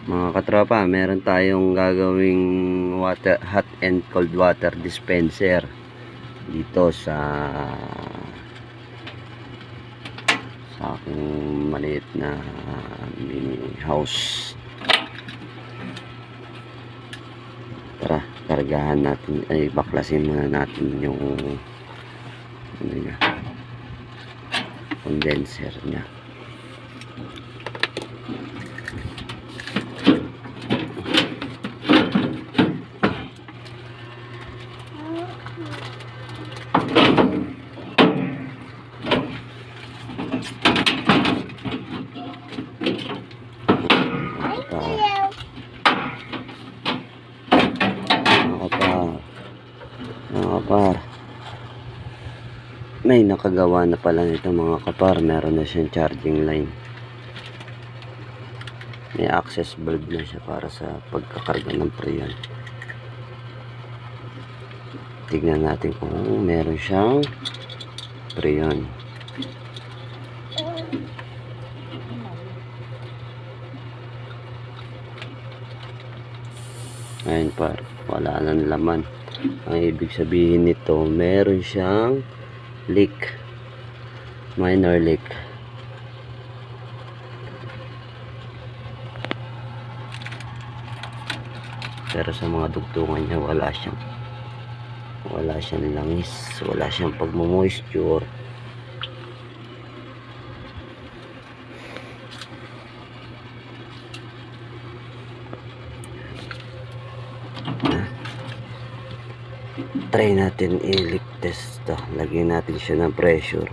Mga katropa, meron tayong gagawing hot and cold water dispenser dito sa aking maliit na mini house. Tara, kargahan natin, ay baklasin muna natin yung condenser niya. May nakagawa na pala nito mga kapar. Meron na siyang charging line, may access bulb na siya para sa pagkakarga ng preyon. Tignan natin kung meron siyang preyon. Ayun par, wala nang laman. Ang ibig sabihin nito, meron siyang leak, minor leak. Pero sa mga dugtungan niya wala siyang langis, wala siyang pagmo-moisture. Try natin i-leak test to. Lagyan natin siya ng pressure.